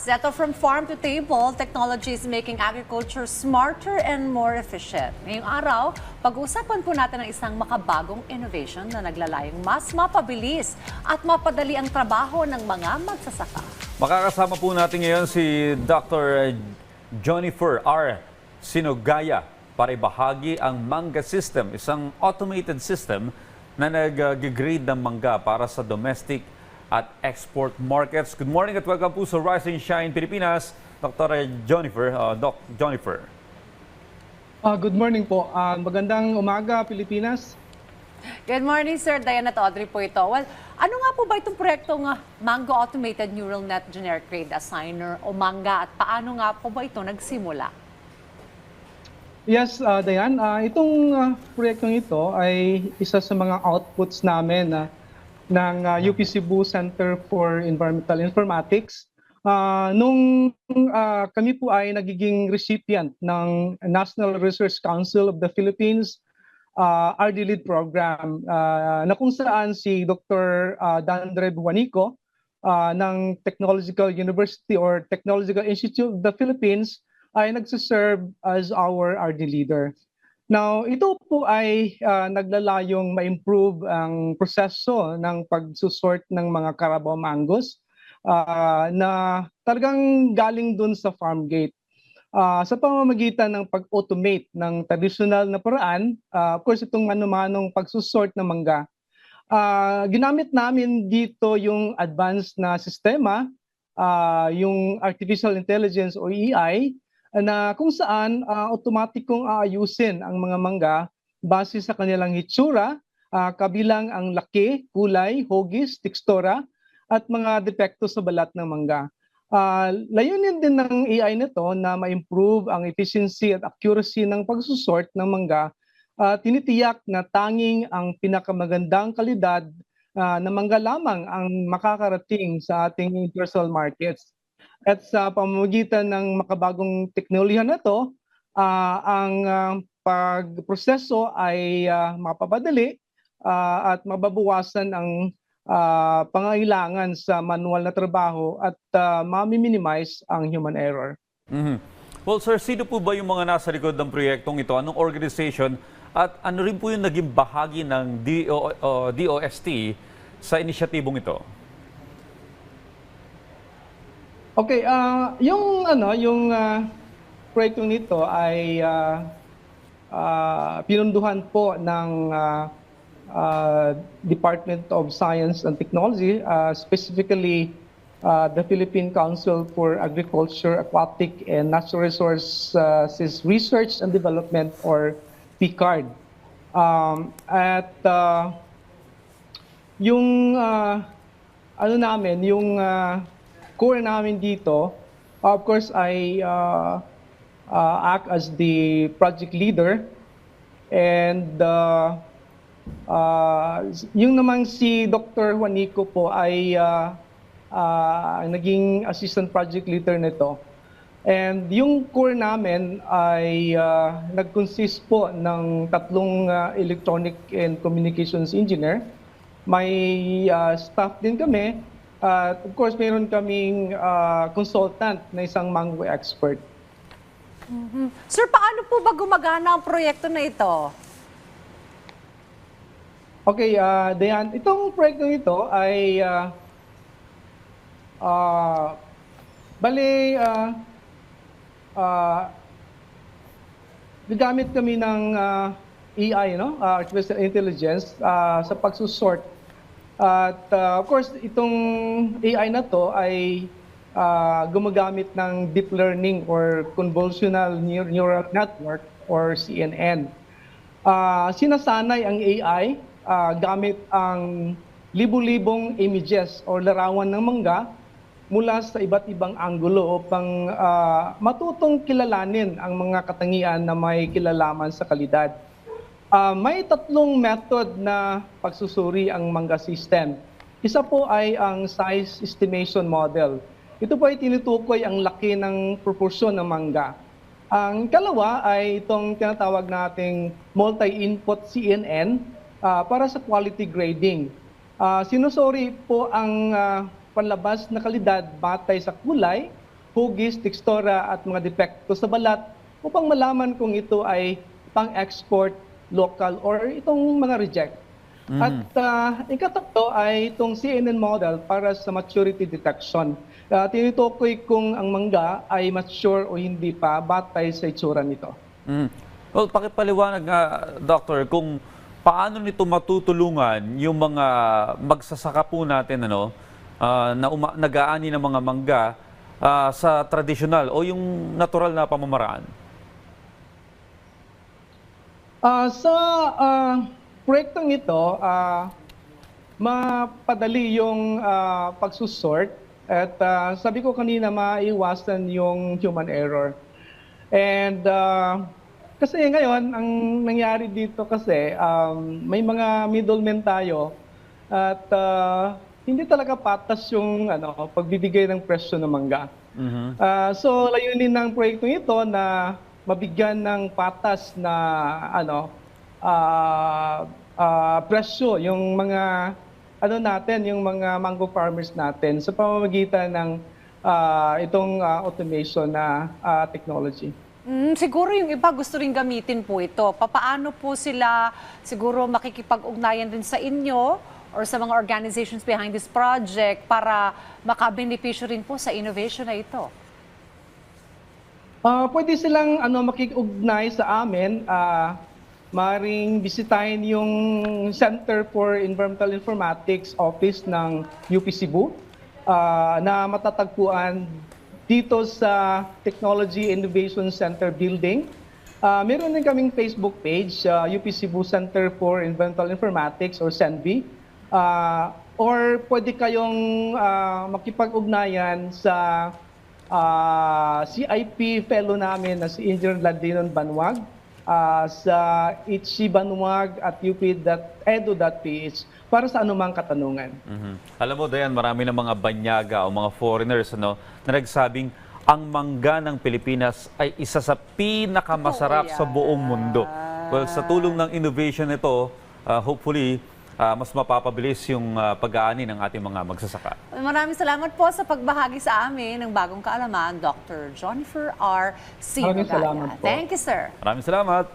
Ito from farm to table, technology is making agriculture smarter and more efficient. Ngayong araw, pag-uusapan po natin ang isang makabagong innovation na naglalayong mas mapabilis at mapadali ang trabaho ng mga magsasaka. Makakasama po natin ngayon si Dr. Jonifer R. Sinogaya para ibahagi ang Mangga System, isang automated system na nag-grade ng mangga para sa domestic at export markets. Good morning at welcome po sa Rise and Shine Pilipinas, Dr. Jonifer. Doc Jonifer. Good morning po. Magandang umaga, Pilipinas. Good morning, Sir. Diana at Audrey po ito. Well, ano nga po ba itong proyektong Mango Automated Neural Net Generic Grade Assigner o Mangga at paano nga po ba ito nagsimula? Yes, Dayan. Itong proyektong ito ay isa sa mga outputs namin ng UP Cebu Center for Environmental Informatics. Nung kami po ay nagiging recipient ng National Research Council of the Philippines RD-LEAD program na kung saan si Dr. Dandre Buanico ng Technological University or Technological Institute of the Philippines ay nagsiserve as our RD leader. Now, ito po ay naglalayong ma-improve ang proseso ng pagsusort ng mga Carabao mangoes na talagang galing dun sa farm gate. Sa pamamagitan ng pag-automate ng traditional na paraan, of course itong mano-manong pagsusort ng mangga, ginamit namin dito yung advanced na sistema, yung artificial intelligence o AI, na kung saan automatikong aayusin ang mga mangga base sa kanilang hitsura, kabilang ang laki, kulay, hugis, tekstura, at mga depekto sa balat ng mangga. Layunin din ng AI nito na ma-improve ang efficiency at accuracy ng pagsusort ng mangga. Tinitiyak na tanging ang pinakamagandang kalidad na mangga lamang ang makakarating sa ating universal markets. At sa pamamagitan ng makabagong teknolohiya na ito, ang pagproseso ay mapapadali at mababawasan ang pangailangan sa manual na trabaho at mami-minimize ang human error. Well, sir, sino po ba yung mga nasa likod ng proyektong ito? Anong organization? At ano rin po yung naging bahagi ng DOST sa inisyatibong ito? Okay, yung proyekto nito ay pinunduhan po ng Department of Science and Technology, specifically the Philippine Council for Agriculture, Aquatic and Natural Resources Research and Development or PCARD. Yung core namin dito, of course, I act as the project leader, and yung namang si Dr. Juanico po ay naging assistant project leader nito. And yung core namin ay nag-consist po ng tatlong electronic and communications engineer. May staff din kami. Of course, meron kaming consultant na isang mango expert. Sir, paano po ba gumagana ang proyekto na ito? Okay, Dayan, itong proyekto nito ay gagamit kami ng AI, artificial intelligence, sa pagsusort. At of course, itong AI na to ay gumagamit ng deep learning or convolutional neural network or CNN. Sinasanay ang AI gamit ang libu-libong images o larawan ng mangga mula sa iba't ibang anggulo upang matutong kilalanin ang mga katangian na may kilalaman sa kalidad. May tatlong method na pagsusuri ang Mangga system. Isa po ay ang size estimation model. Ito po ay tinutukoy ang laki ng proporsyon ng mangga. Ang kalawa ay itong tinatawag nating multi-input CNN para sa quality grading. Sinusuri po ang panlabas na kalidad batay sa kulay, hugis, tekstura at mga depekto sa balat upang malaman kung ito ay pang-export, local, or itong mga reject. At ikatatlo ay itong CNN model para sa maturity detection. Tinutukoy kung ang mangga ay mature o hindi pa batay sa itsura nito. Well, pakipaliwanag nga, Doctor, kung paano nito matutulungan yung mga magsasaka po natin nag-aani ng mga mangga sa tradisyonal o yung natural na pamamaraan? Sa proyektong ito, mapadali yung pagsusort at sabi ko kanina maiwasan yung human error. And kasi ngayon, ang nangyari dito kasi may mga middlemen tayo at hindi talaga patas yung pagbibigay ng presyo ng mangga. So layunin ng proyektong ito na mabigyan ng patas na presyo yung mga yung mga mango farmers natin sa pamamagitan ng itong automation na technology. Siguro yung iba gusto rin gamitin po ito. Papaano po sila siguro makikipag-ugnayan din sa inyo or sa mga organizations behind this project para makabenepisyo rin po sa innovation na ito? Pwede silang makikig-ugnay sa amin. Maring bisitahin yung Center for Environmental Informatics Office ng UP Cebu na matatagpuan dito sa Technology Innovation Center Building. Meron din kaming Facebook page, UP Cebu Center for Environmental Informatics or CENVI. Or pwede kayong makipag-ugnayan sa CIP fellow namin na si Engineer Ladinon Banwag sa itcbanwag@up.edu.ph para sa anumang katanungan. Alam mo, Dayan, marami ng mga banyaga o mga foreigners na nagsabing ang mangga ng Pilipinas ay isa sa pinakamasarap sa buong mundo. Well, sa tulong ng innovation nito, hopefully, mas mapapabilis yung pag-aani ng ating mga magsasaka. Maraming salamat po sa pagbahagi sa amin ng bagong kaalaman, Dr. Jonifer R. Sinogaya. Maraming salamat po. Thank you, sir. Maraming salamat.